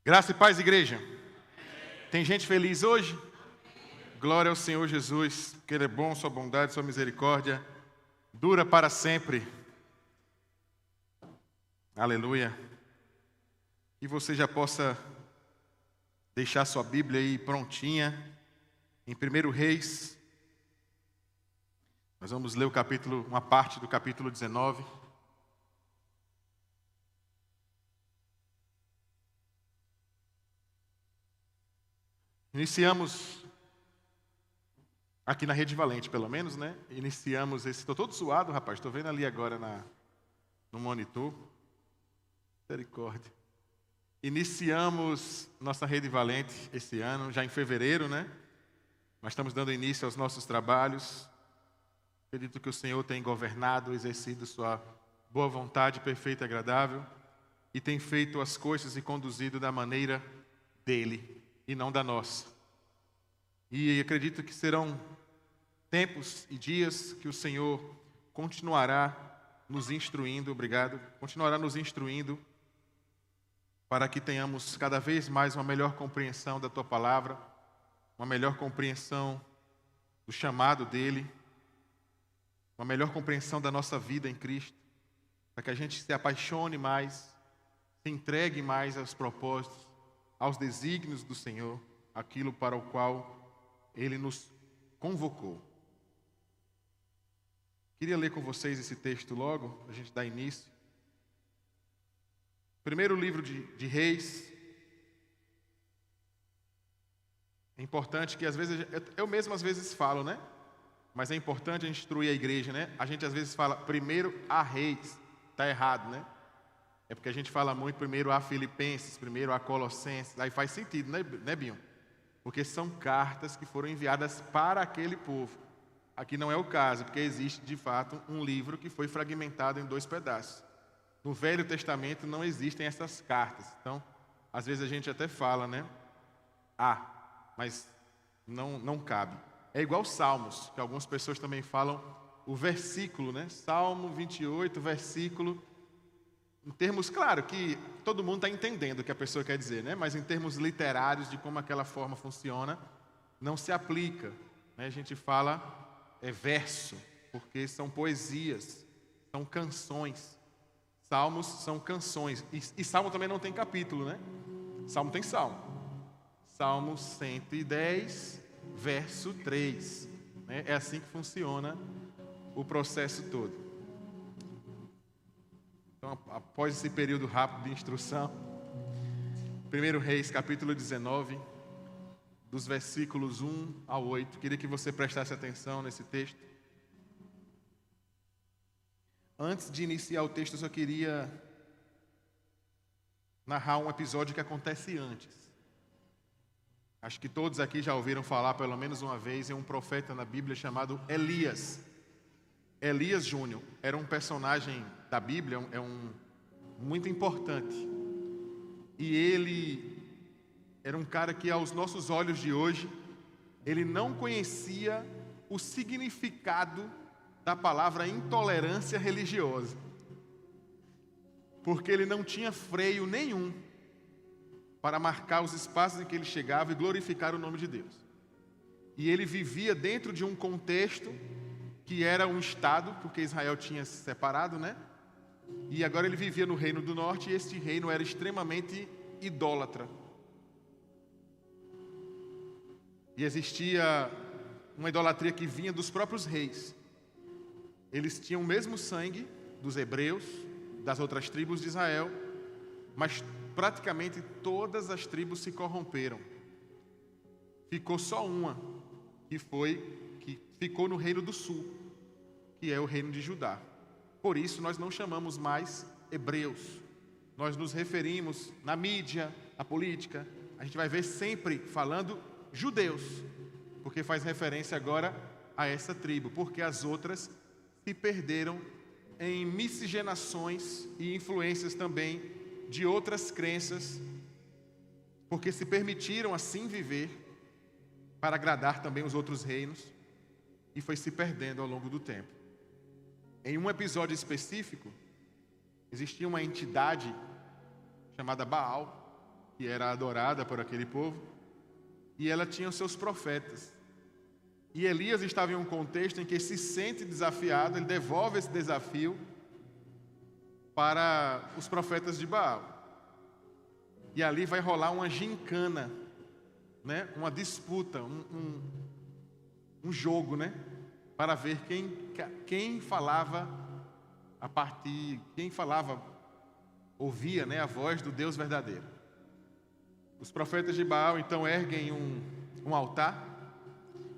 Graça e paz, igreja. Tem gente feliz hoje? Glória ao Senhor Jesus, porque Ele é bom, sua bondade, sua misericórdia dura para sempre. Aleluia. Que você já possa deixar sua Bíblia aí prontinha em 1 Reis. Nós vamos ler uma parte do capítulo 19. Iniciamos, aqui na Rede Valente, pelo menos, né? Iniciamos esse... Estou todo suado, rapaz. Estou vendo ali agora no monitor. Misericórdia. Iniciamos nossa Rede Valente esse ano, já em fevereiro, né? Nós estamos dando início aos nossos trabalhos. Acredito que o Senhor tem governado, exercido sua boa vontade perfeita e agradável, e tem feito as coisas e conduzido da maneira dEle e não da nossa. E acredito que serão tempos e dias que o Senhor continuará nos instruindo, continuará nos instruindo para que tenhamos cada vez mais uma melhor compreensão da Tua Palavra, uma melhor compreensão do chamado dEle, uma melhor compreensão da nossa vida em Cristo, para que a gente se apaixone mais, se entregue mais aos propósitos, aos desígnios do Senhor, aquilo para o qual Ele nos convocou. Queria ler com vocês esse texto logo, a gente dá início. Primeiro livro de Reis. É importante que às vezes, eu mesmo às vezes falo, né? Mas é importante a gente instruir a igreja, né? A gente às vezes fala primeiro a Reis, está errado, né? É porque a gente fala muito primeiro a Filipenses, primeiro a Colossenses, aí faz sentido, né, Binho? Porque são cartas que foram enviadas para aquele povo. Aqui não é o caso, porque existe de fato um livro que foi fragmentado em 2 pedaços. No Velho Testamento não existem essas cartas. Então, às vezes a gente até fala, né? Mas não cabe. É igual Salmos, que algumas pessoas também falam o versículo, né? Salmo 28, versículo. Em termos, claro que todo mundo está entendendo o que a pessoa quer dizer, né? Mas em termos literários de como aquela forma funciona, não se aplica, né? A gente fala verso, porque são poesias, são canções. Salmos são canções. E Salmo também não tem capítulo, né? Salmo tem Salmo. Salmo 110, verso 3. Né? É assim que funciona o processo todo. Então, após esse período rápido de instrução, 1 Reis, capítulo 19, dos versículos 1 ao 8. Queria que você prestasse atenção nesse texto. Antes de iniciar o texto, eu só queria narrar um episódio que acontece antes. Acho que todos aqui já ouviram falar pelo menos uma vez em um profeta na Bíblia chamado Elias. Elias Júnior era um personagem da Bíblia, muito importante. E ele era um cara que aos nossos olhos de hoje, ele não conhecia o significado da palavra intolerância religiosa. Porque ele não tinha freio nenhum para marcar os espaços em que ele chegava e glorificar o nome de Deus. E ele vivia dentro de um contexto que era um estado, porque Israel tinha se separado, né? E agora ele vivia no reino do norte, e este reino era extremamente idólatra. E existia uma idolatria que vinha dos próprios reis. Eles tinham o mesmo sangue dos hebreus, das outras tribos de Israel, mas praticamente todas as tribos se corromperam. Ficou só uma, que ficou no reino do sul, que é o reino de Judá. Por isso nós não chamamos mais hebreus. Nós nos referimos na mídia, na política, a gente vai ver sempre falando judeus, porque faz referência agora a essa tribo, porque as outras se perderam em miscigenações e influências também de outras crenças, porque se permitiram assim viver para agradar também os outros reinos, e foi se perdendo ao longo do tempo. Em um episódio específico, existia uma entidade chamada Baal, que era adorada por aquele povo, e ela tinha os seus profetas. E Elias estava em um contexto em que se sente desafiado, ele devolve esse desafio para os profetas de Baal. E ali vai rolar uma gincana, né? Uma disputa, um jogo, né? Para ver quem falava ouvia, né, a voz do Deus verdadeiro. Os profetas de Baal então erguem um altar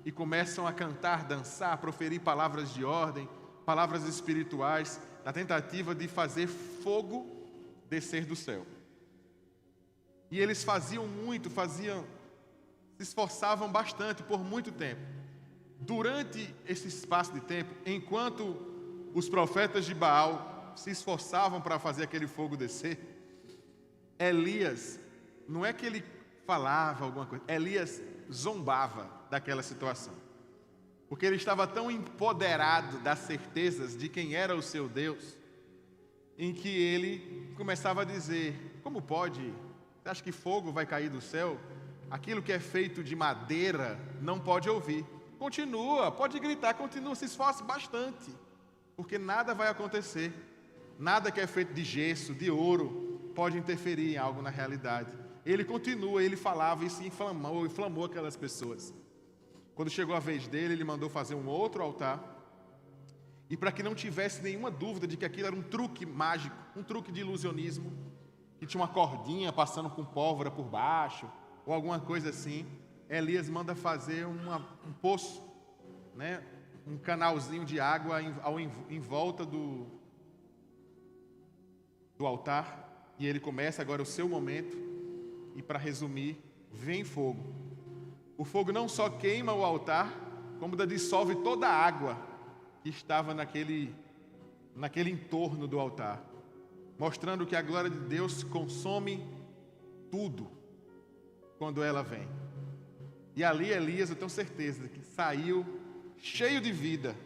e começam a cantar, dançar, proferir palavras de ordem, palavras espirituais, na tentativa de fazer fogo descer do céu. E eles faziam muito, se esforçavam bastante por muito tempo. Durante esse espaço de tempo, enquanto os profetas de Baal se esforçavam para fazer aquele fogo descer, Elias, não é que ele falava alguma coisa, Elias zombava daquela situação. Porque ele estava tão empoderado das certezas de quem era o seu Deus, em que ele começava a dizer: como pode? Você acha que fogo vai cair do céu? Aquilo que é feito de madeira não pode ouvir. Continua, pode gritar, continua, se esforce bastante, porque nada vai acontecer. Nada que é feito de gesso, de ouro, pode interferir em algo na realidade. Ele continua, ele falava e se inflamou aquelas pessoas. Quando chegou a vez dele, ele mandou fazer um outro altar. E para que não tivesse nenhuma dúvida de que aquilo era um truque mágico, um truque de ilusionismo, que tinha uma cordinha passando com pólvora por baixo, ou alguma coisa assim, Elias manda fazer um poço, né? Um canalzinho de água em volta do altar. E ele começa agora o seu momento. E para resumir, vem fogo. O fogo não só queima o altar, como dissolve toda a água que estava naquele entorno do altar, mostrando que a glória de Deus consome tudo quando ela vem. E ali Elias, eu tenho certeza que saiu cheio de vida,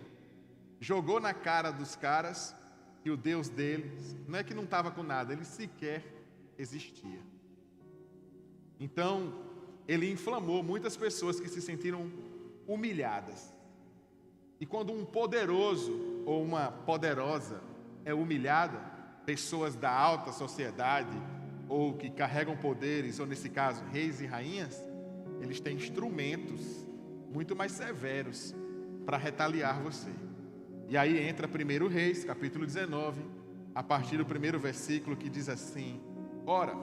jogou na cara dos caras que o Deus deles não é que não estava com nada, ele sequer existia. Então, ele inflamou muitas pessoas que se sentiram humilhadas. E quando um poderoso ou uma poderosa é humilhada, pessoas da alta sociedade, ou que carregam poderes, ou nesse caso, reis e rainhas, eles têm instrumentos muito mais severos para retaliar você. E aí entra 1 Reis, capítulo 19, a partir do primeiro versículo, que diz assim: ora,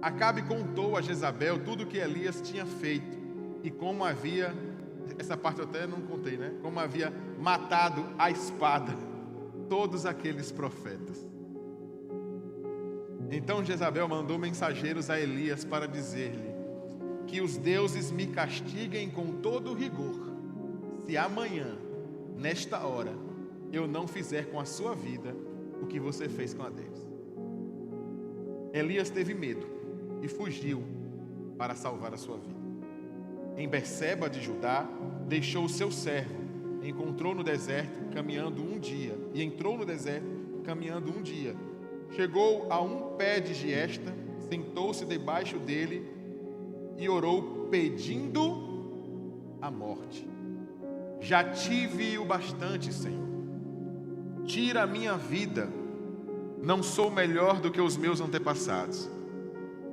Acabe contou a Jezabel tudo o que Elias tinha feito, e como havia, essa parte eu até não contei, né? Como havia matado à espada todos aqueles profetas. Então Jezabel mandou mensageiros a Elias para dizer-lhe: que os deuses me castiguem com todo rigor, se amanhã, nesta hora, eu não fizer com a sua vida o que você fez com a deles. Elias teve medo e fugiu para salvar a sua vida. Em Berseba de Judá, deixou o seu servo, entrou no deserto caminhando um dia. Chegou a um pé de giesta, sentou-se debaixo dele e orou pedindo a morte. Já tive o bastante, Senhor. Tira a minha vida. Não sou melhor do que os meus antepassados.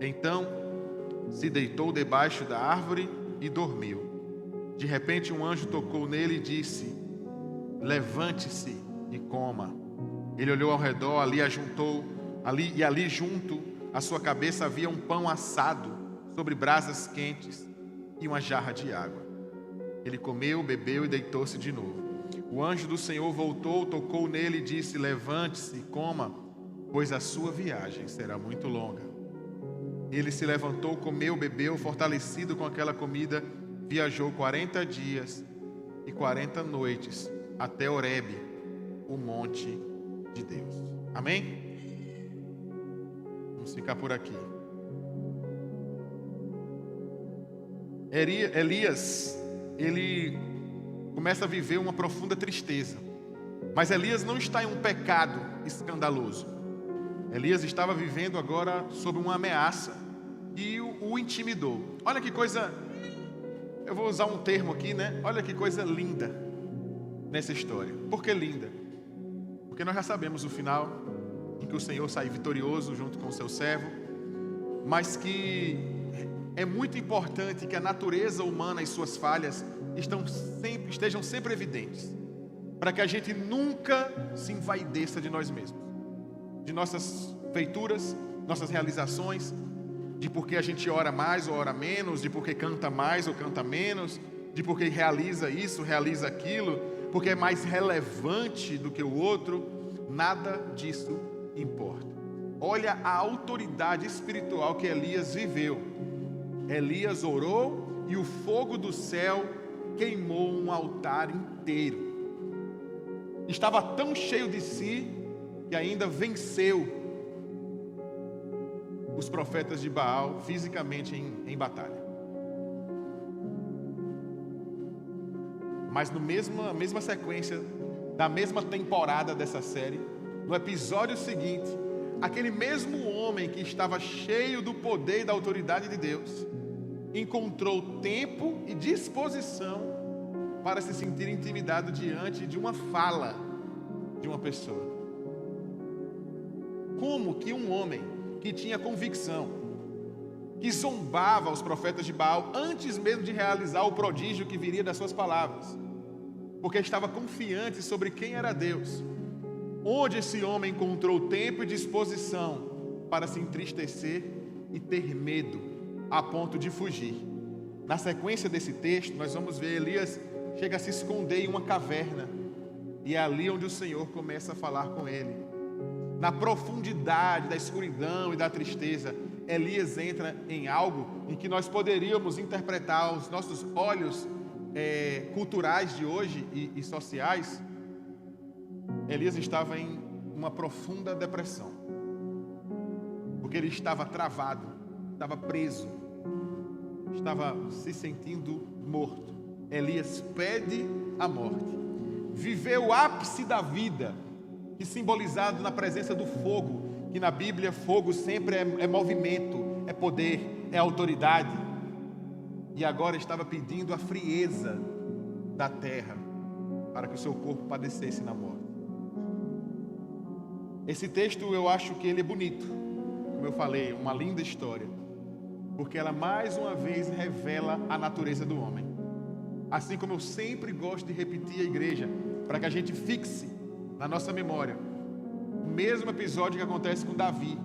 Então se deitou debaixo da árvore e dormiu. De repente um anjo tocou nele e disse: levante-se e coma. Ele olhou ao redor, ali junto à sua cabeça havia um pão assado sobre brasas quentes e uma jarra de água. Ele comeu, bebeu e deitou-se de novo. O anjo do Senhor voltou, tocou nele e disse: levante-se e coma, pois a sua viagem será muito longa. Ele se levantou, comeu, bebeu, fortalecido com aquela comida, viajou 40 dias e 40 noites até Horebe, o monte de Deus. Amém? Vamos ficar por aqui. Elias, ele começa a viver uma profunda tristeza. Mas Elias não está em um pecado escandaloso. Elias estava vivendo agora sob uma ameaça e o intimidou. Olha que coisa, eu vou usar um termo aqui, né? Olha que coisa linda nessa história. Por que linda? Porque nós já sabemos o final, em que o Senhor sai vitorioso junto com o seu servo, mas que é muito importante que a natureza humana e suas falhas estejam sempre evidentes, para que a gente nunca se envaideça de nós mesmos, de nossas feituras, nossas realizações, de porque a gente ora mais ou ora menos, de porque canta mais ou canta menos, de porque realiza isso, realiza aquilo, porque é mais relevante do que o outro. Nada disso importa. Olha a autoridade espiritual que Elias viveu. Elias orou e o fogo do céu queimou um altar inteiro. Estava tão cheio de si que ainda venceu os profetas de Baal fisicamente em batalha. Mas na mesma sequência da mesma temporada dessa série, no episódio seguinte, aquele mesmo homem que estava cheio do poder e da autoridade de Deus encontrou tempo e disposição para se sentir intimidado diante de uma fala de uma pessoa. Como que um homem que tinha convicção, que zombava os profetas de Baal antes mesmo de realizar o prodígio que viria das suas palavras, porque estava confiante sobre quem era Deus, onde esse homem encontrou tempo e disposição para se entristecer e ter medo, a ponto de fugir. Na sequência desse texto, nós vamos ver Elias chega a se esconder em uma caverna, e é ali onde o Senhor começa a falar com ele. Na profundidade da escuridão e da tristeza, Elias entra em algo em que nós poderíamos interpretar aos nossos olhos culturais de hoje e sociais. Elias estava em uma profunda depressão, porque ele estava travado, estava preso, estava se sentindo morto. Elias pede a morte, viveu o ápice da vida, que simbolizado na presença do fogo, que na Bíblia fogo sempre é movimento, é poder, é autoridade, e agora estava pedindo a frieza da terra para que o seu corpo padecesse na morte. Esse texto eu acho que ele é bonito, como eu falei, uma linda história, porque ela mais uma vez revela a natureza do homem. Assim como eu sempre gosto de repetir à igreja, para que a gente fixe na nossa memória o mesmo episódio que acontece com Davi.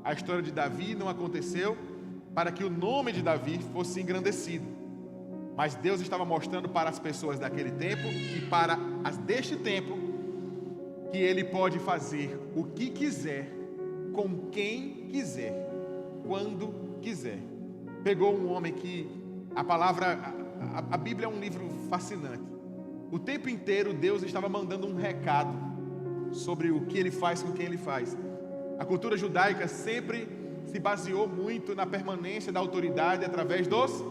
A história de Davi não aconteceu para que o nome de Davi fosse engrandecido, mas Deus estava mostrando para as pessoas daquele tempo e para as deste tempo que Ele pode fazer o que quiser, com quem quiser, quando quiser. Pegou um homem que a Bíblia é um livro fascinante. O tempo inteiro Deus estava mandando um recado sobre o que Ele faz com quem Ele faz. A cultura judaica sempre se baseou muito na permanência da autoridade através dos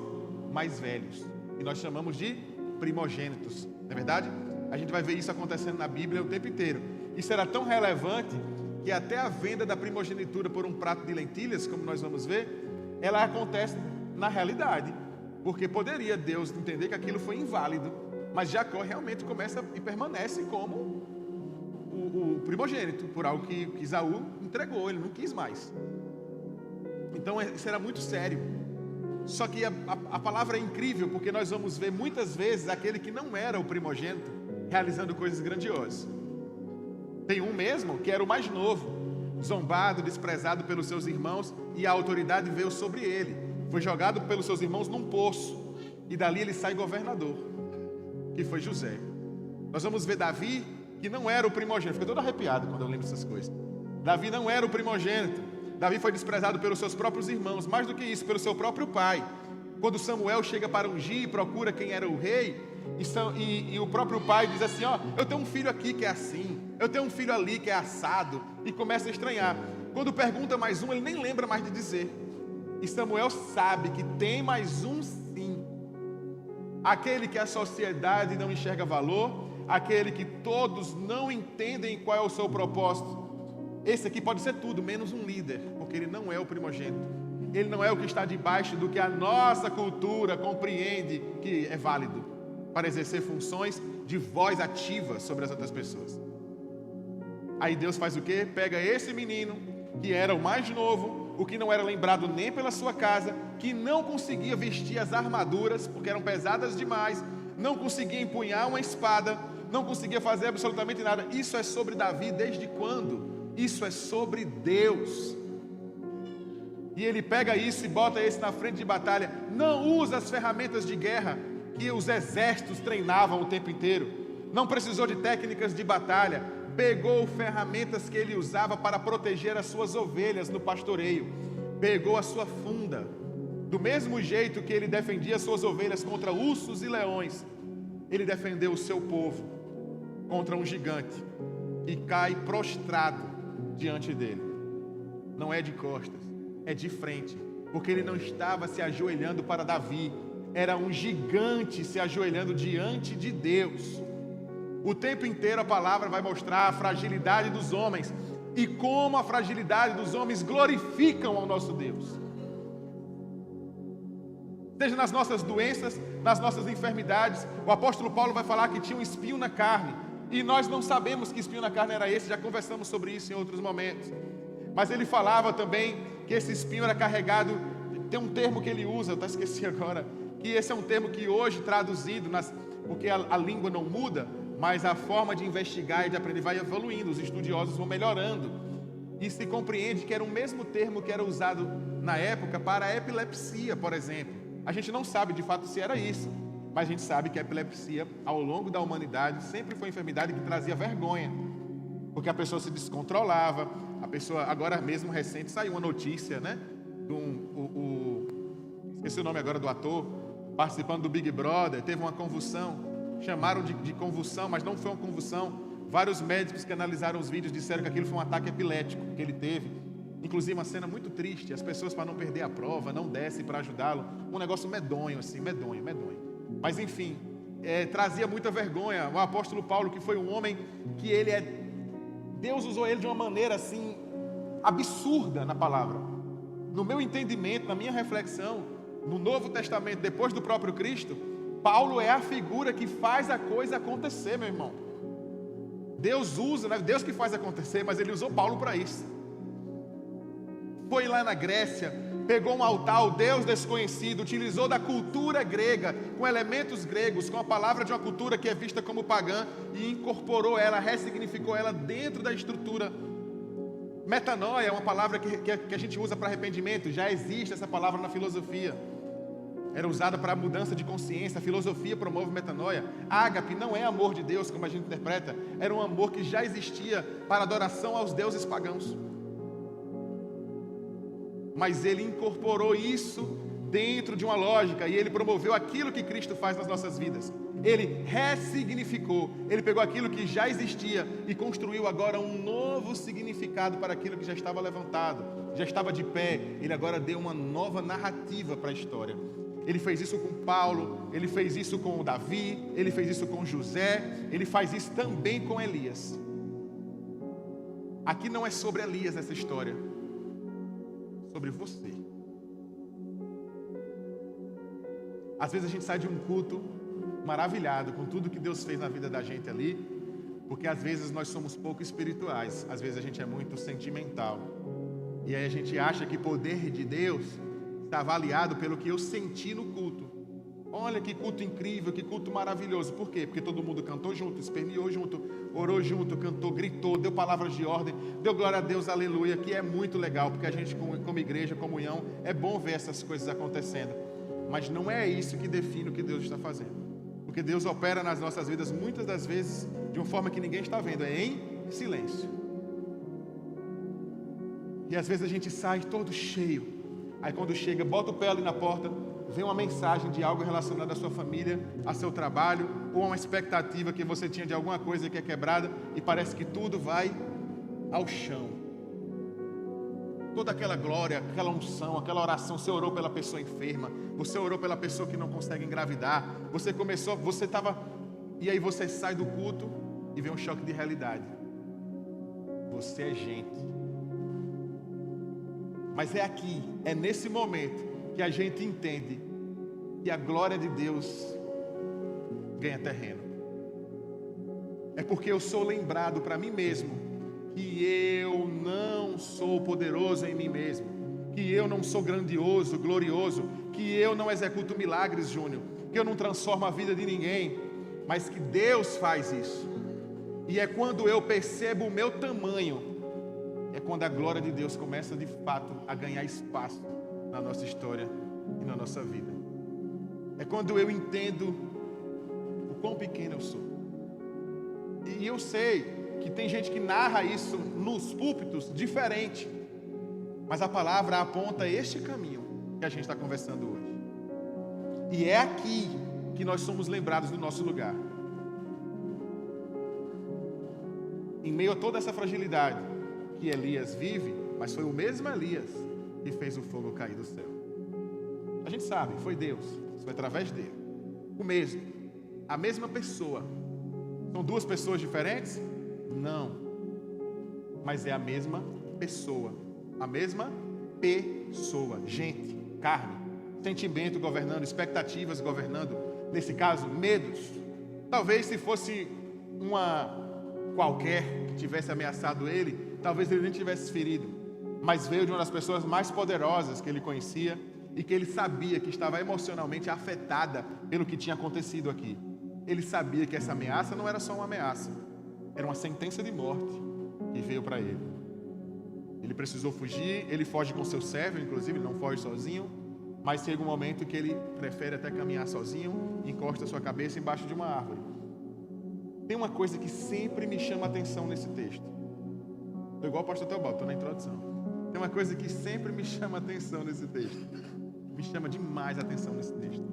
mais velhos, que nós chamamos de primogênitos, não é verdade? A gente vai ver isso acontecendo na Bíblia o tempo inteiro. Isso era tão relevante que até a venda da primogenitura por um prato de lentilhas, como nós vamos ver, ela acontece na realidade, porque poderia Deus entender que aquilo foi inválido, mas Jacó realmente começa e permanece como o primogênito, por algo que Esaú entregou, ele não quis mais. Então isso era muito sério. Só que a palavra é incrível, porque nós vamos ver muitas vezes aquele que não era o primogênito realizando coisas grandiosas. Tem um mesmo que era o mais novo, zombado, desprezado pelos seus irmãos, e a autoridade veio sobre ele. Foi jogado pelos seus irmãos num poço, e dali ele sai governador, que foi José. Nós vamos ver Davi, que não era o primogênito. Fico todo arrepiado quando eu lembro dessas coisas. Davi não era o primogênito. Davi foi desprezado pelos seus próprios irmãos, mais do que isso, pelo seu próprio pai. Quando Samuel chega para ungir e procura quem era o rei, e o próprio pai diz assim, eu tenho um filho aqui que é assim, eu tenho um filho ali que é assado, e começa a estranhar. Quando pergunta mais um, ele nem lembra mais de dizer. E Samuel sabe que tem mais um sim. Aquele que a sociedade não enxerga valor, aquele que todos não entendem qual é o seu propósito. Esse aqui pode ser tudo, menos um líder, porque ele não é o primogênito. Ele não é o que está debaixo do que a nossa cultura compreende que é válido para exercer funções de voz ativa sobre as outras pessoas. Aí Deus faz o quê? Pega esse menino, que era o mais novo, o que não era lembrado nem pela sua casa, que não conseguia vestir as armaduras, porque eram pesadas demais, não conseguia empunhar uma espada, não conseguia fazer absolutamente nada. Isso é sobre Davi desde quando? Isso é sobre Deus. E ele pega isso e bota esse na frente de batalha. Não usa as ferramentas de guerra que os exércitos treinavam o tempo inteiro. Não precisou de técnicas de batalha. Pegou ferramentas que ele usava para proteger as suas ovelhas no pastoreio. Pegou a sua funda. Do mesmo jeito que ele defendia as suas ovelhas contra ursos e leões, ele defendeu o seu povo contra um gigante que cai prostrado diante dele. Não é de costas, é de frente, porque ele não estava se ajoelhando para Davi, era um gigante se ajoelhando diante de Deus. O tempo inteiro a palavra vai mostrar a fragilidade dos homens e como a fragilidade dos homens glorificam ao nosso Deus. Seja nas nossas doenças, nas nossas enfermidades. O apóstolo Paulo vai falar que tinha um espinho na carne, e nós não sabemos que espinho na carne era esse, já conversamos sobre isso em outros momentos. Mas ele falava também que esse espinho era carregado, tem um termo que ele usa, eu até esqueci agora, que esse é um termo que hoje traduzido, porque a língua não muda, mas a forma de investigar e de aprender vai evoluindo, os estudiosos vão melhorando, e se compreende que era o mesmo termo que era usado na época para a epilepsia, por exemplo. A gente não sabe de fato se era isso, mas a gente sabe que a epilepsia, ao longo da humanidade, sempre foi uma enfermidade que trazia vergonha, porque a pessoa se descontrolava. A pessoa, agora mesmo recente, saiu uma notícia, né? Esqueci o nome agora do ator, participando do Big Brother, teve uma convulsão, chamaram de convulsão, mas não foi uma convulsão. Vários médicos que analisaram os vídeos disseram que aquilo foi um ataque epilético que ele teve. Inclusive uma cena muito triste, as pessoas, para não perder a prova, não descem para ajudá-lo. Um negócio medonho, assim, medonho. Mas enfim, trazia muita vergonha. O apóstolo Paulo, que foi um homem que Deus usou ele de uma maneira assim, absurda na palavra. No meu entendimento, na minha reflexão, no Novo Testamento, depois do próprio Cristo, Paulo é a figura que faz a coisa acontecer, meu irmão. Deus usa, não é Deus que faz acontecer, mas ele usou Paulo para isso. Foi lá na Grécia, pegou um altar, o Deus desconhecido, utilizou da cultura grega, com elementos gregos, com a palavra de uma cultura que é vista como pagã, e incorporou ela, ressignificou ela dentro da estrutura. Metanoia é uma palavra que a gente usa para arrependimento, já existe essa palavra na filosofia. Era usada para mudança de consciência, a filosofia promove metanoia. Ágape não é amor de Deus, como a gente interpreta, era um amor que já existia para adoração aos deuses pagãos. Mas ele incorporou isso dentro de uma lógica, e ele promoveu aquilo que Cristo faz nas nossas vidas. Ele ressignificou, ele pegou aquilo que já existia e construiu agora um novo significado para aquilo que já estava levantado, já estava de pé. Ele agora deu uma nova narrativa para a história. Ele fez isso com Paulo, ele fez isso com Davi, ele fez isso com José, ele faz isso também com Elias. Aqui não é sobre Elias essa história, sobre você. Às vezes a gente sai de um culto maravilhado com tudo que Deus fez na vida da gente ali, porque às vezes nós somos pouco espirituais, às vezes a gente é muito sentimental, e aí a gente acha que o poder de Deus está avaliado pelo que eu senti no culto. Olha que culto incrível, que culto maravilhoso. Por quê? Porque todo mundo cantou junto, esperneou junto, orou junto, cantou, gritou, deu palavras de ordem, deu glória a Deus, aleluia, que é muito legal, porque a gente como igreja, comunhão, é bom ver essas coisas acontecendo. Mas não é isso que define o que Deus está fazendo. Porque Deus opera nas nossas vidas muitas das vezes de uma forma que ninguém está vendo, é em silêncio. E às vezes a gente sai todo cheio. Aí quando chega, bota o pé ali na porta, vem uma mensagem de algo relacionado à sua família, a seu trabalho, ou a uma expectativa que você tinha de alguma coisa que é quebrada, e parece que tudo vai ao chão. Toda aquela glória, aquela unção, aquela oração, você orou pela pessoa enferma, você orou pela pessoa que não consegue engravidar, você estava, e aí você sai do culto e vem um choque de realidade. Você é gente. Mas é aqui, é nesse momento que a gente entende que a glória de Deus ganha terreno. É porque eu sou lembrado para mim mesmo que eu não sou poderoso em mim mesmo, que eu não sou grandioso, glorioso, que eu não executo milagres, Júnior, que eu não transformo a vida de ninguém, mas que Deus faz isso. E é quando eu percebo o meu tamanho, é quando a glória de Deus começa de fato a ganhar espaço na nossa história e na nossa vida. É quando eu entendo o quão pequeno eu sou. E eu sei que tem gente que narra isso nos púlpitos diferente, mas a palavra aponta este caminho que a gente está conversando hoje. E é aqui que nós somos lembrados do nosso lugar. Em meio a toda essa fragilidade que Elias vive, mas foi o mesmo Elias que fez o fogo cair do céu. A gente sabe, foi Deus, foi através dele. O mesmo, a mesma pessoa. São duas pessoas diferentes? Não. Mas é a mesma pessoa. A mesma pessoa. Gente, carne, sentimento governando, expectativas governando. Nesse caso, medos. Talvez se fosse uma qualquer que tivesse ameaçado ele, talvez ele nem tivesse ferido. Mas veio de uma das pessoas mais poderosas que ele conhecia e que ele sabia que estava emocionalmente afetada pelo que tinha acontecido aqui. Ele sabia que essa ameaça não era só uma ameaça, era uma sentença de morte que veio para ele. Ele precisou fugir, ele foge com seu servo, inclusive, ele não foge sozinho, mas chega um momento que ele prefere até caminhar sozinho e encosta sua cabeça embaixo de uma árvore. Tem uma coisa que sempre me chama a atenção nesse texto. Estou igual o pastor Teobaldo, estou na introdução. Tem uma coisa que sempre me chama a atenção nesse texto. Me chama demais a atenção nesse texto.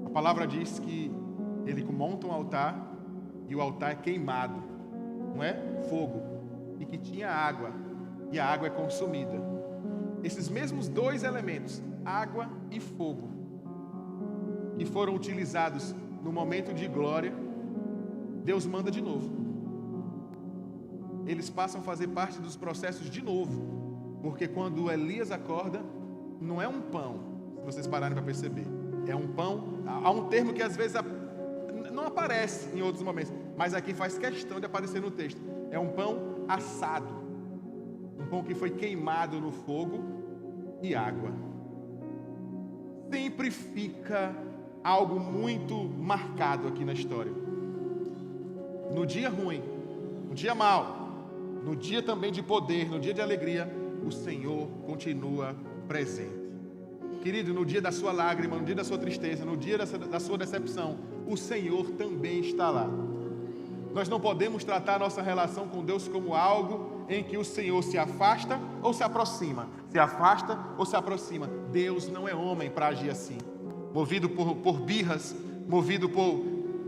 A palavra diz que ele monta um altar e o altar é queimado, não é? Fogo. E que tinha água, e a água é consumida. Esses mesmos dois elementos, água e fogo, que foram utilizados no momento de glória, Deus manda de novo. Eles passam a fazer parte dos processos de novo, porque quando Elias acorda, não é um pão, se vocês pararem para perceber, é um pão, há um termo que às vezes não aparece em outros momentos, mas aqui faz questão de aparecer no texto, é um pão assado, um pão que foi queimado no fogo e água. Sempre fica algo muito marcado aqui na história. No dia ruim, no dia mau, no dia também de poder, no dia de alegria, o Senhor continua presente. Querido, no dia da sua lágrima, no dia da sua tristeza, no dia da sua decepção, o Senhor também está lá. Nós não podemos tratar a nossa relação com Deus como algo em que o Senhor se afasta ou se aproxima. Se afasta ou se aproxima. Deus não é homem para agir assim. Movido por birras, movido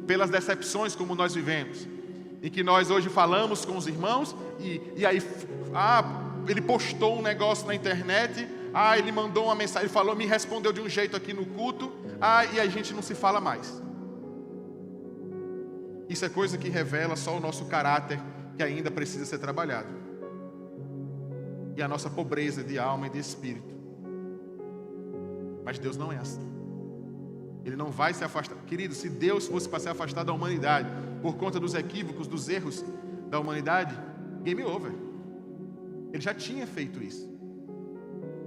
pelas decepções como nós vivemos. E que nós hoje falamos com os irmãos e aí, ele postou um negócio na internet, ele mandou uma mensagem, ele falou, me respondeu de um jeito aqui no culto, e a gente não se fala mais. Isso é coisa que revela só o nosso caráter, que ainda precisa ser trabalhado. E a nossa pobreza de alma e de espírito. Mas Deus não é assim. Ele não vai se afastar. Querido, se Deus fosse para se afastar da humanidade, por conta dos equívocos, dos erros da humanidade, game over. Ele já tinha feito isso.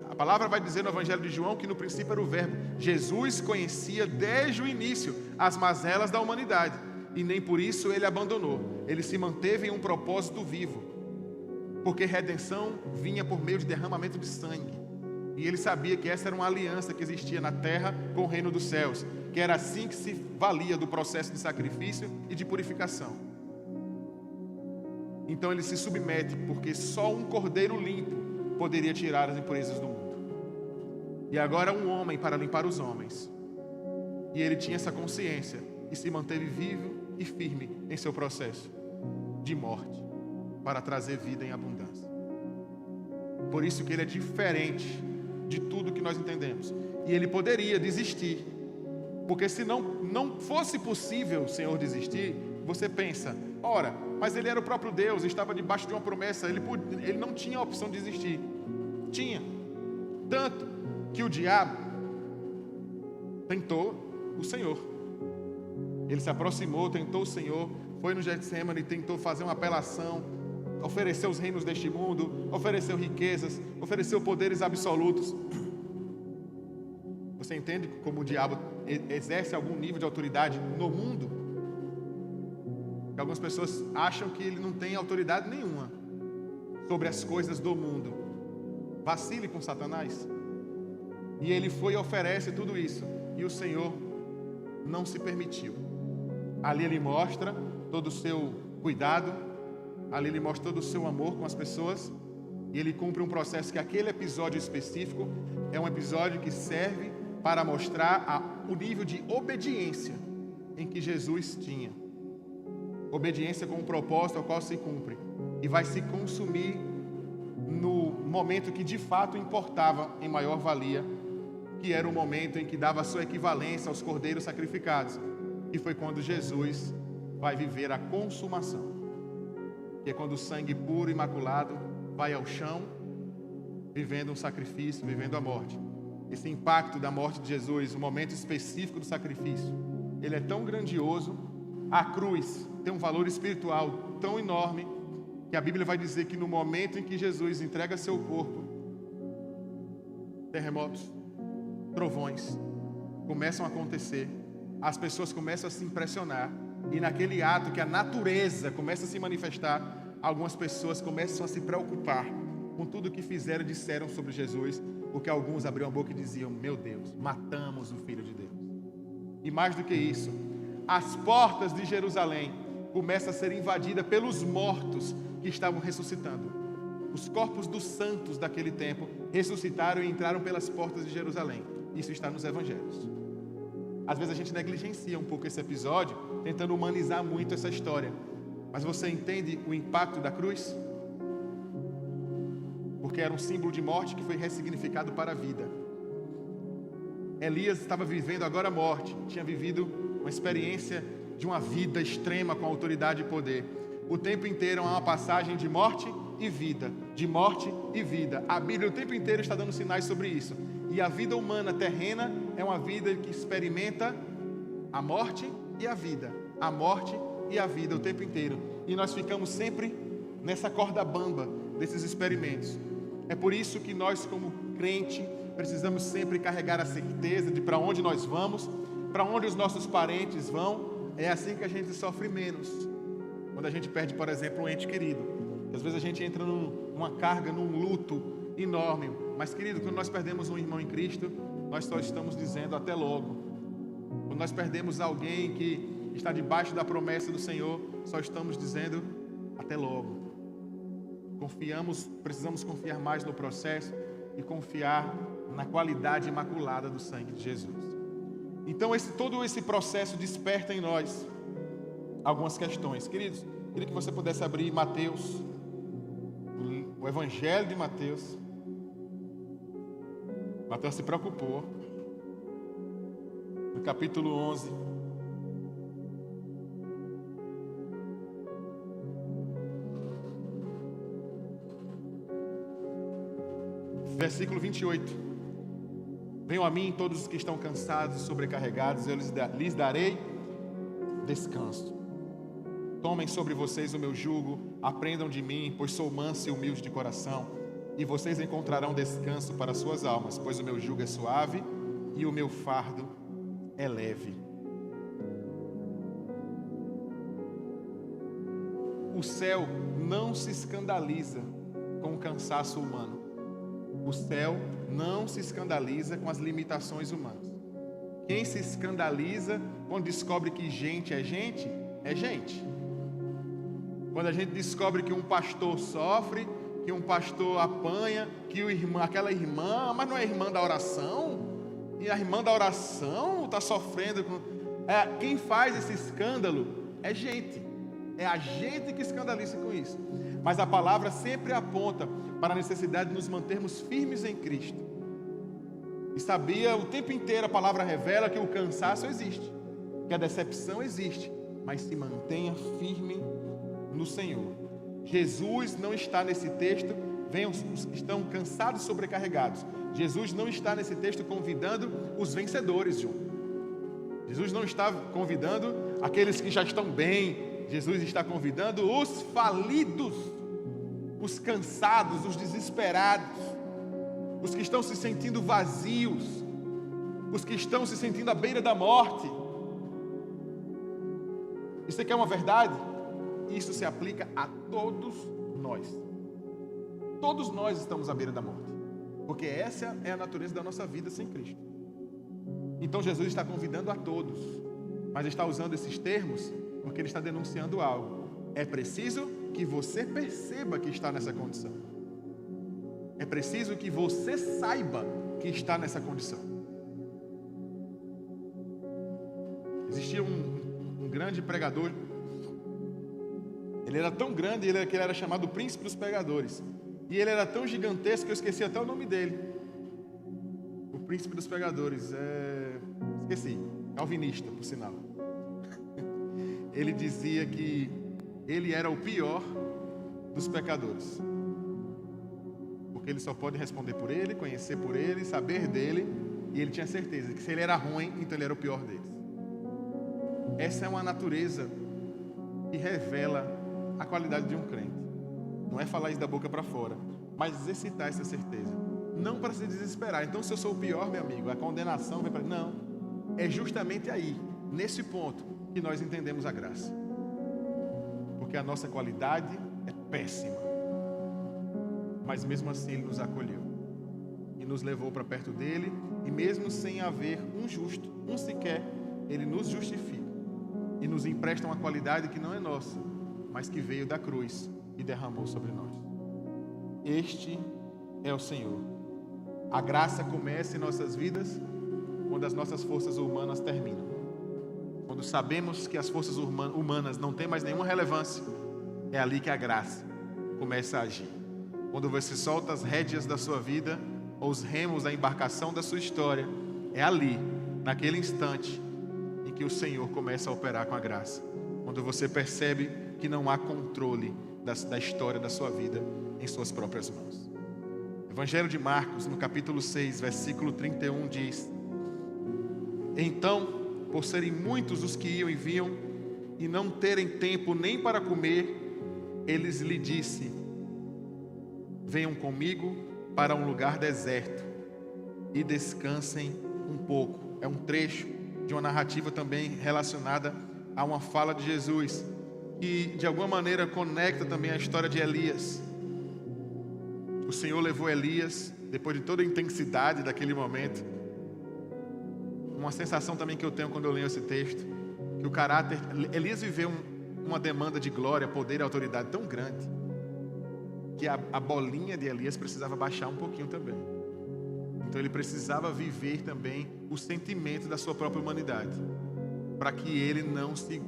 A palavra vai dizer no Evangelho de João que no princípio era o verbo. Jesus conhecia desde o início as mazelas da humanidade. E nem por isso ele abandonou. Ele se manteve em um propósito vivo. Porque redenção vinha por meio de derramamento de sangue. E ele sabia que essa era uma aliança que existia na terra com o reino dos céus. Que era assim que se valia do processo de sacrifício e de purificação. Então ele se submete, porque só um cordeiro limpo poderia tirar as impurezas do mundo. E agora um homem para limpar os homens. E ele tinha essa consciência e se manteve vivo e firme em seu processo de morte para trazer vida em abundância. Por isso que ele é diferente de tudo que nós entendemos. E ele poderia desistir, porque se não fosse possível o Senhor desistir, você pensa, ora, mas ele era o próprio Deus, estava debaixo de uma promessa, ele não tinha a opção de desistir. Tinha. Tanto que o diabo tentou o Senhor. Ele se aproximou, tentou o Senhor, foi no Getsemane, tentou fazer uma apelação, ofereceu os reinos deste mundo, ofereceu riquezas, ofereceu poderes absolutos. Você entende como o diabo exerce algum nível de autoridade no mundo? Que algumas pessoas acham que ele não tem autoridade nenhuma sobre as coisas do mundo. Vacile com Satanás. E ele foi e oferece tudo isso. E o Senhor não se permitiu. Ali ele mostra todo o seu cuidado. Ali ele mostra todo o seu amor com as pessoas. E ele cumpre um processo que aquele episódio específico é um episódio que serve para mostrar o nível de obediência em que Jesus tinha. Obediência com um propósito ao qual se cumpre. E vai se consumir no momento que de fato importava em maior valia, que era o momento em que dava a sua equivalência aos cordeiros sacrificados. E foi quando Jesus vai viver a consumação. Que é quando o sangue puro e imaculado vai ao chão, vivendo um sacrifício, vivendo a morte. Esse impacto da morte de Jesus, o momento específico do sacrifício, ele é tão grandioso. A cruz tem um valor espiritual tão enorme, que a Bíblia vai dizer que no momento em que Jesus entrega seu corpo, terremotos, trovões começam a acontecer, as pessoas começam a se impressionar, e naquele ato que a natureza começa a se manifestar, algumas pessoas começam a se preocupar com tudo que fizeram e disseram sobre Jesus, porque alguns abriam a boca e diziam: meu Deus, matamos o Filho de Deus. E mais do que isso, as portas de Jerusalém começam a ser invadidas pelos mortos que estavam ressuscitando. Os corpos dos santos daquele tempo ressuscitaram e entraram pelas portas de Jerusalém. Isso está nos evangelhos. Às vezes a gente negligencia um pouco esse episódio, tentando humanizar muito essa história. Mas você entende o impacto da cruz? Porque era um símbolo de morte que foi ressignificado para a vida. Elias estava vivendo agora a morte, tinha vivido uma experiência de uma vida extrema com autoridade e poder. O tempo inteiro é uma passagem de morte e vida, de morte e vida. A Bíblia o tempo inteiro está dando sinais sobre isso. E a vida humana terrena é uma vida que experimenta a morte e a vida, a morte e a vida o tempo inteiro. E nós ficamos sempre nessa corda bamba desses experimentos. É por isso que nós, como crente, precisamos sempre carregar a certeza de para onde nós vamos, para onde os nossos parentes vão. É assim que a gente sofre menos. Quando a gente perde, por exemplo, um ente querido. Às vezes a gente entra numa carga, num luto enorme. Mas, querido, quando nós perdemos um irmão em Cristo, nós só estamos dizendo até logo. Quando nós perdemos alguém que está debaixo da promessa do Senhor, só estamos dizendo até logo. Precisamos confiar mais no processo e confiar na qualidade imaculada do sangue de Jesus. Então, todo esse processo desperta em nós algumas questões. Queridos, queria que você pudesse abrir Mateus, o Evangelho de Mateus. Mateus se preocupou. No capítulo 11. Versículo 28. Venham a mim todos os que estão cansados e sobrecarregados, eu lhes darei descanso. Tomem sobre vocês o meu jugo, aprendam de mim, pois sou manso e humilde de coração, e vocês encontrarão descanso para suas almas, pois o meu jugo é suave e o meu fardo é leve. O céu não se escandaliza com o cansaço humano. O céu não se escandaliza com as limitações humanas. Quem se escandaliza quando descobre que gente é gente, é gente. Quando a gente descobre que um pastor sofre, que um pastor apanha, que aquela irmã, mas não é irmã da oração, e a irmã da oração está sofrendo. Quem faz esse escândalo é gente. É a gente que escandaliza com isso. Mas a palavra sempre aponta para a necessidade de nos mantermos firmes em Cristo. E o tempo inteiro a palavra revela que o cansaço existe, que a decepção existe, mas se mantenha firme no Senhor. Jesus não está nesse texto, venham os que estão cansados e sobrecarregados. Jesus não está nesse texto convidando os vencedores, João. Jesus não está convidando aqueles que já estão bem. Jesus está convidando os falidos, os cansados, os desesperados, os que estão se sentindo vazios, os que estão se sentindo à beira da morte. Isso aqui é uma verdade? Isso se aplica a todos nós. Todos nós estamos à beira da morte, porque essa é a natureza da nossa vida sem Cristo. Então Jesus está convidando a todos, mas está usando esses termos porque Ele está denunciando algo. É preciso que você perceba que está nessa condição. É preciso que você saiba que está nessa condição. Existia um grande pregador. Ele era tão grande que ele era chamado príncipe dos pregadores. E ele era tão gigantesco que eu esqueci até o nome dele. O príncipe dos pregadores. Esqueci. Calvinista, por sinal. Ele dizia que ele era o pior dos pecadores. Porque ele só pode responder por ele, conhecer por ele, saber dele. E ele tinha certeza que se ele era ruim, então ele era o pior deles. Essa é uma natureza que revela a qualidade de um crente. Não é falar isso da boca para fora, mas exercitar essa certeza. Não para se desesperar. Então, se eu sou o pior, meu amigo, a condenação vem para... Não. É justamente aí, nesse ponto, que nós entendemos a graça. Porque a nossa qualidade é péssima. Mas mesmo assim Ele nos acolheu. E nos levou para perto dEle. E mesmo sem haver um justo, um sequer, Ele nos justifica. E nos empresta uma qualidade que não é nossa, mas que veio da cruz e derramou sobre nós. Este é o Senhor. A graça começa em nossas vidas quando as nossas forças humanas terminam. Quando sabemos que as forças humanas não têm mais nenhuma relevância, é ali que a graça começa a agir. Quando você solta as rédeas da sua vida, ou os remos da embarcação da sua história, é ali, naquele instante, em que o Senhor começa a operar com a graça. Quando você percebe que não há controle da história da sua vida em suas próprias mãos. Evangelho de Marcos, no capítulo 6, versículo 31, diz: Então, por serem muitos os que iam e vinham, e não terem tempo nem para comer, eles lhe disse: Venham comigo para um lugar deserto e descansem um pouco. É um trecho de uma narrativa também relacionada a uma fala de Jesus, que de alguma maneira conecta também a história de Elias. O Senhor levou Elias, depois de toda a intensidade daquele momento. Uma sensação também que eu tenho quando eu leio esse texto, que o caráter... Elias viveu uma demanda de glória, poder e autoridade tão grande, que a bolinha de Elias precisava baixar um pouquinho também. Então ele precisava viver também o sentimento da sua própria humanidade, para que ele não se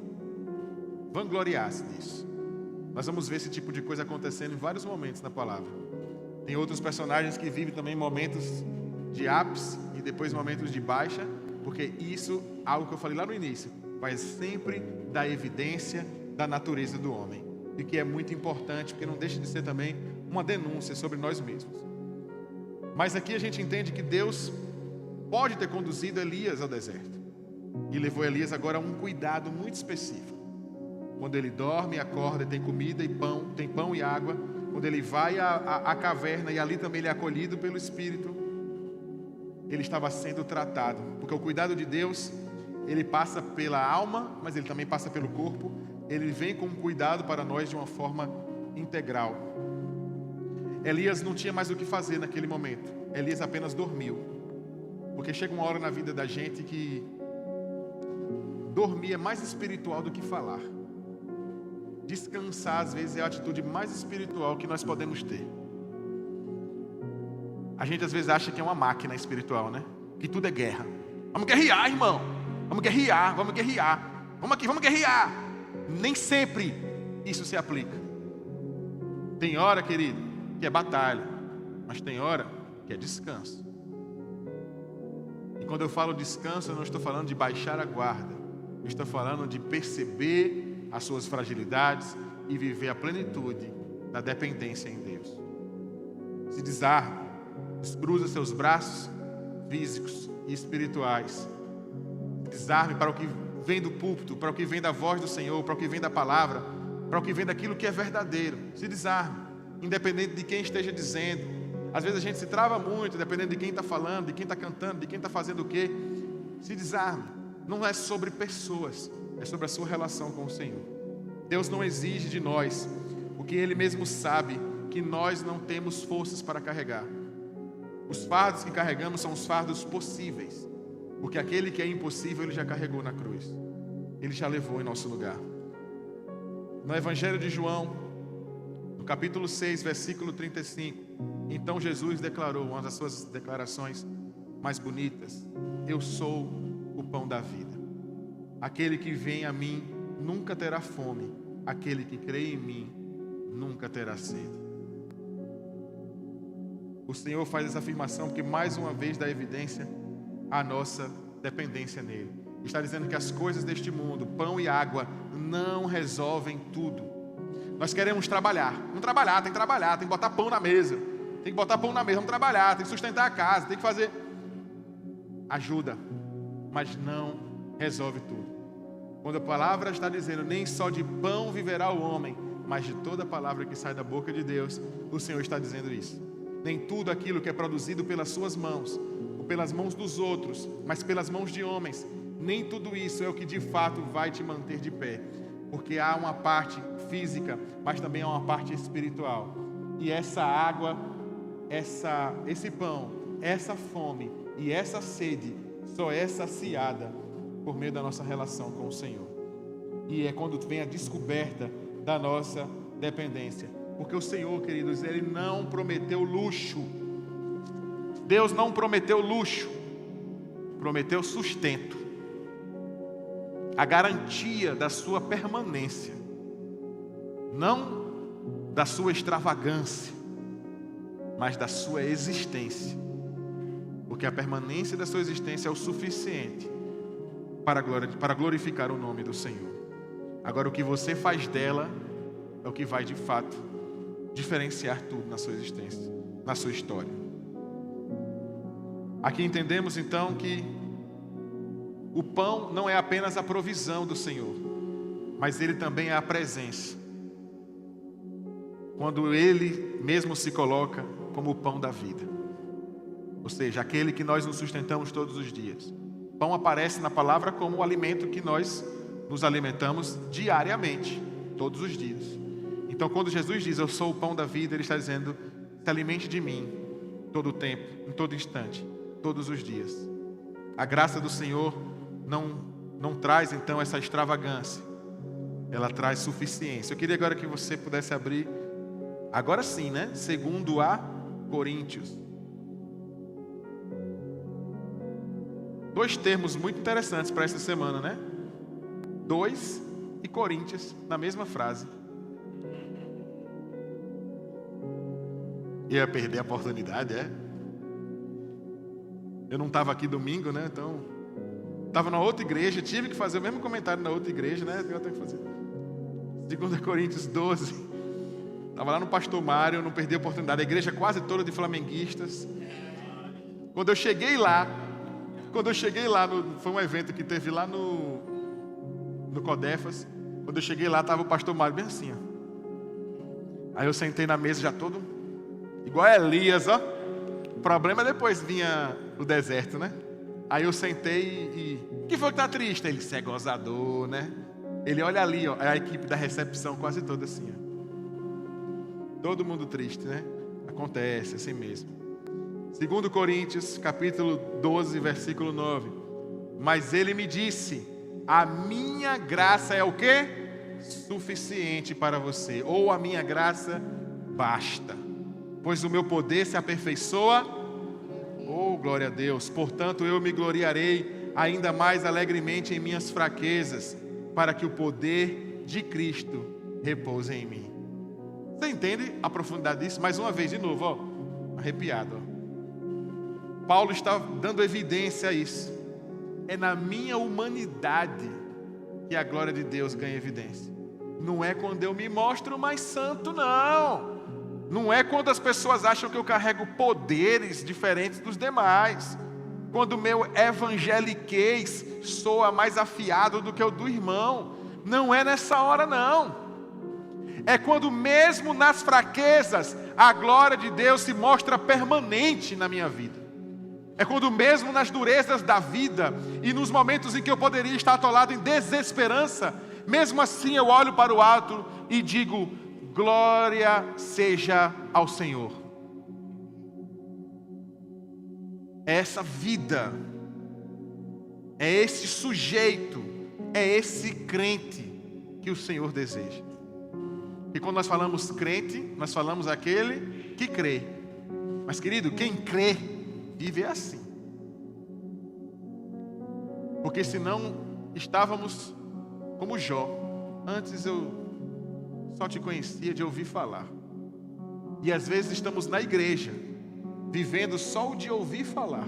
vangloriasse disso. Nós vamos ver esse tipo de coisa acontecendo em vários momentos na palavra. Tem outros personagens que vivem também momentos de ápice e depois momentos de baixa, porque isso, algo que eu falei lá no início, vai sempre dar evidência da natureza do homem, e que é muito importante, porque não deixa de ser também uma denúncia sobre nós mesmos. Mas aqui a gente entende que Deus pode ter conduzido Elias ao deserto, e levou Elias agora a um cuidado muito específico. Quando ele dorme, acorda, tem comida e pão, tem pão e água. Quando ele vai à caverna e ali também ele é acolhido pelo Espírito, ele estava sendo tratado, porque o cuidado de Deus, ele passa pela alma, mas ele também passa pelo corpo. Ele vem com cuidado para nós de uma forma integral. Elias não tinha mais o que fazer naquele momento. Elias apenas dormiu, porque chega uma hora na vida da gente que dormir é mais espiritual do que falar. Descansar, às vezes, é a atitude mais espiritual que nós podemos ter. A gente, às vezes, acha que é uma máquina espiritual, né? Que tudo é guerra. Vamos guerrear, irmão. Vamos guerrear, vamos guerrear. Vamos aqui, vamos guerrear. Nem sempre isso se aplica. Tem hora, querido, que é batalha. Mas tem hora que é descanso. E quando eu falo descanso, eu não estou falando de baixar a guarda. Eu estou falando de perceber as suas fragilidades e viver a plenitude da dependência em Deus. Se desarme, descruza seus braços físicos e espirituais. Se desarme para o que vem do púlpito, para o que vem da voz do Senhor, para o que vem da palavra, para o que vem daquilo que é verdadeiro. Se desarme, independente de quem esteja dizendo. Às vezes a gente se trava muito, dependendo de quem está falando, de quem está cantando, de quem está fazendo o quê. Se desarme. Não é sobre pessoas, é sobre a sua relação com o Senhor. Deus não exige de nós o que Ele mesmo sabe que nós não temos forças para carregar. Os fardos que carregamos são os fardos possíveis, porque aquele que é impossível Ele já carregou na cruz. Ele já levou em nosso lugar. No Evangelho de João, no capítulo 6, versículo 35, então Jesus declarou, uma das suas declarações mais bonitas: eu sou o pão da vida. Aquele que vem a mim nunca terá fome. Aquele que crê em mim nunca terá sede. O Senhor faz essa afirmação porque mais uma vez dá evidência à nossa dependência nele. Está dizendo que as coisas deste mundo, pão e água, não resolvem tudo. Nós queremos trabalhar. Vamos trabalhar, tem que botar pão na mesa. Tem que botar pão na mesa, vamos trabalhar, tem que sustentar a casa, tem que fazer. Ajuda, mas não resolve tudo. Quando a palavra está dizendo, nem só de pão viverá o homem, mas de toda palavra que sai da boca de Deus, o Senhor está dizendo isso. Nem tudo aquilo que é produzido pelas suas mãos, ou pelas mãos dos outros, mas pelas mãos de homens, nem tudo isso é o que de fato vai te manter de pé. Porque há uma parte física, mas também há uma parte espiritual. E essa água, esse pão, essa fome e essa sede só é saciada por meio da nossa relação com o Senhor. E é quando vem a descoberta da nossa dependência. Porque o Senhor, queridos, Ele não prometeu luxo. Deus não prometeu luxo. Prometeu sustento. A garantia da sua permanência. Não da sua extravagância, mas da sua existência. Porque a permanência da sua existência é o suficiente para glorificar o nome do Senhor. Agora, o que você faz dela é o que vai, de fato, diferenciar tudo na sua existência, na sua história. Aqui entendemos, então, que o pão não é apenas a provisão do Senhor, mas Ele também é a presença. Quando Ele mesmo se coloca como o pão da vida. Ou seja, aquele que nós nos sustentamos todos os dias. Pão aparece na palavra como o alimento que nós nos alimentamos diariamente, todos os dias. Então, quando Jesus diz, eu sou o pão da vida, Ele está dizendo, se alimente de mim, todo o tempo, em todo instante, todos os dias. A graça do Senhor não traz, então, essa extravagância. Ela traz suficiência. Eu queria agora que você pudesse abrir, agora sim, né? Segundo a Coríntios. Dois termos muito interessantes para essa semana, né? 2 e Coríntios, na mesma frase. Ia perder a oportunidade, é? Eu não estava aqui domingo, né? Então, estava na outra igreja, tive que fazer o mesmo comentário na outra igreja, né? Eu tenho que fazer. 2 Coríntios 12. Estava lá no Pastor Mário, não perdi a oportunidade. A igreja quase toda de flamenguistas. Quando eu cheguei lá, foi um evento que teve lá no Codefas. Quando eu cheguei lá, estava o Pastor Mário bem assim, ó. Aí eu sentei na mesa já todo, igual a Elias, ó. O problema é depois vinha o deserto, né? Aí eu sentei e que foi que tá triste? Ele, você é gozador, né? Ele olha ali, ó, é a equipe da recepção quase toda assim, ó. Todo mundo triste, né? Acontece, assim mesmo. 2 Coríntios, capítulo 12, versículo 9. Mas ele me disse, a minha graça é o quê? Suficiente para você. Ou a minha graça basta. Pois o meu poder se aperfeiçoa. Oh, glória a Deus. Portanto, eu me gloriarei ainda mais alegremente em minhas fraquezas, para que o poder de Cristo repouse em mim. Você entende a profundidade disso? Mais uma vez, de novo, ó. Arrepiado, ó. Paulo está dando evidência a isso. É na minha humanidade que a glória de Deus ganha evidência. não é quando eu me mostro mais santo, não. Não é quando as pessoas acham que eu carrego poderes diferentes dos demais. Quando o meu evangeliquez soa mais afiado do que o do irmão. Não é nessa hora, não. É quando mesmo nas fraquezas, a glória de Deus se mostra permanente na minha vida. É quando mesmo nas durezas da vida e nos momentos em que eu poderia estar atolado em desesperança, mesmo assim eu olho para o alto e digo: glória seja ao Senhor. É essa vida, é esse sujeito, é esse crente que o Senhor deseja. E quando nós falamos crente, nós falamos aquele que crê. Mas querido, quem crê, vive assim. Porque senão estávamos como Jó. Antes eu só te conhecia de ouvir falar. E às vezes estamos na igreja, vivendo só o de ouvir falar.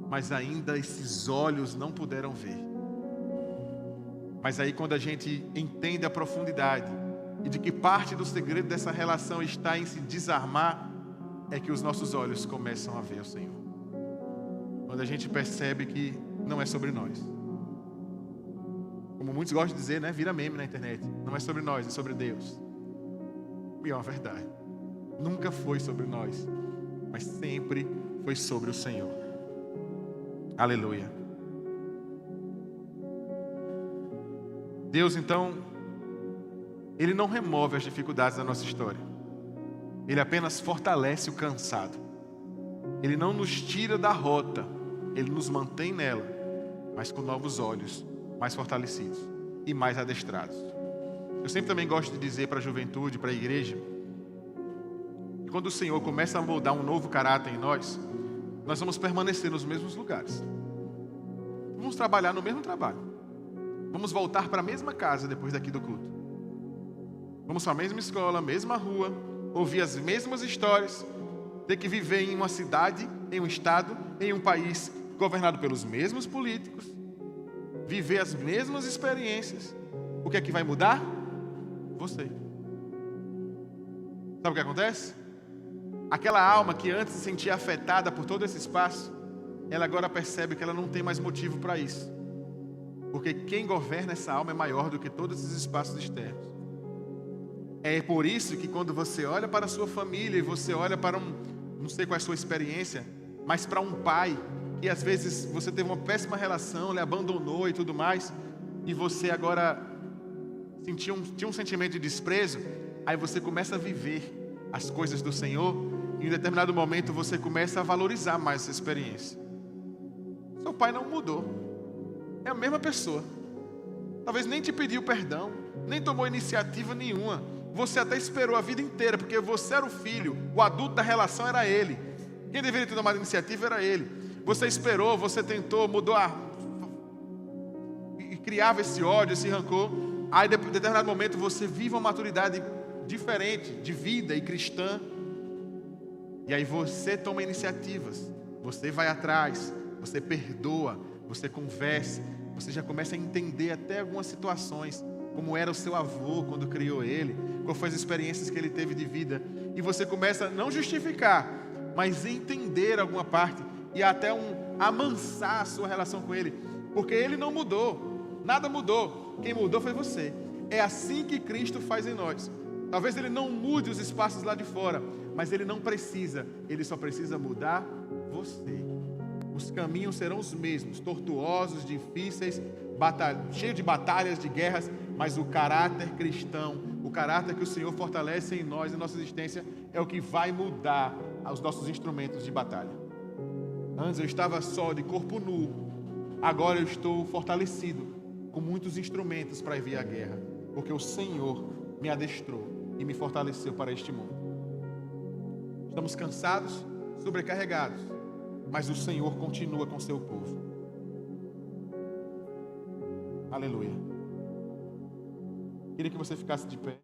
Mas ainda esses olhos não puderam ver. Mas aí quando a gente entende a profundidade e de que parte do segredo dessa relação está em se desarmar, é que os nossos olhos começam a ver o Senhor. Quando a gente percebe que não é sobre nós. Como muitos gostam de dizer, né? Vira meme na internet. Não é sobre nós, é sobre Deus. E é uma verdade. Nunca foi sobre nós, mas sempre foi sobre o Senhor. Aleluia. Deus, então, Ele não remove as dificuldades da nossa história. Ele apenas fortalece o cansado. Ele não nos tira da rota. Ele nos mantém nela, mas com novos olhos, mais fortalecidos e mais adestrados. Eu sempre também gosto de dizer para a juventude, para a igreja, que quando o Senhor começa a moldar um novo caráter em nós, nós vamos permanecer nos mesmos lugares. Vamos trabalhar no mesmo trabalho. Vamos voltar para a mesma casa depois daqui do culto. Vamos para a mesma escola, mesma rua, ouvir as mesmas histórias, ter que viver em uma cidade, em um estado, em um país governado pelos mesmos políticos, viver as mesmas experiências. O que é que vai mudar? Você. Sabe o que acontece? Aquela alma que antes se sentia afetada por todo esse espaço, ela agora percebe que ela não tem mais motivo para isso. Porque quem governa essa alma é maior do que todos esses espaços externos. É por isso que quando você olha para a sua família e você olha para não sei qual é a sua experiência, mas para um pai que às vezes você teve uma péssima relação, ele abandonou e tudo mais, e você agora tinha um sentimento de desprezo, aí você começa a viver as coisas do Senhor e em um determinado momento você começa a valorizar mais essa experiência. Seu pai não mudou, é a mesma pessoa, talvez nem te pediu perdão, nem tomou iniciativa nenhuma, você até esperou a vida inteira, porque você era o filho, o adulto da relação era ele, quem deveria ter tomado iniciativa era ele. Você esperou, você tentou, mudou e criava esse ódio, esse rancor. Aí, em determinado momento, você vive uma maturidade diferente de vida e cristã. E aí você toma iniciativas. Você vai atrás, você perdoa, você conversa. Você já começa a entender até algumas situações. Como era o seu avô quando criou ele. Quais foram as experiências que ele teve de vida. E você começa a não justificar, mas entender alguma parte. E até amansar a sua relação com ele. Porque ele não mudou. Nada mudou. Quem mudou foi você. É assim que Cristo faz em nós. Talvez ele não mude os espaços lá de fora. Mas ele não precisa. Ele só precisa mudar você. Os caminhos serão os mesmos. Tortuosos, difíceis, cheios de batalhas, de guerras. Mas o caráter cristão, o caráter que o Senhor fortalece em nós, em nossa existência, é o que vai mudar os nossos instrumentos de batalha. Antes eu estava só, de corpo nu. Agora eu estou fortalecido, com muitos instrumentos para ir à guerra. Porque o Senhor me adestrou e me fortaleceu para este mundo. Estamos cansados, sobrecarregados, mas o Senhor continua com seu povo. Aleluia. Queria que você ficasse de pé.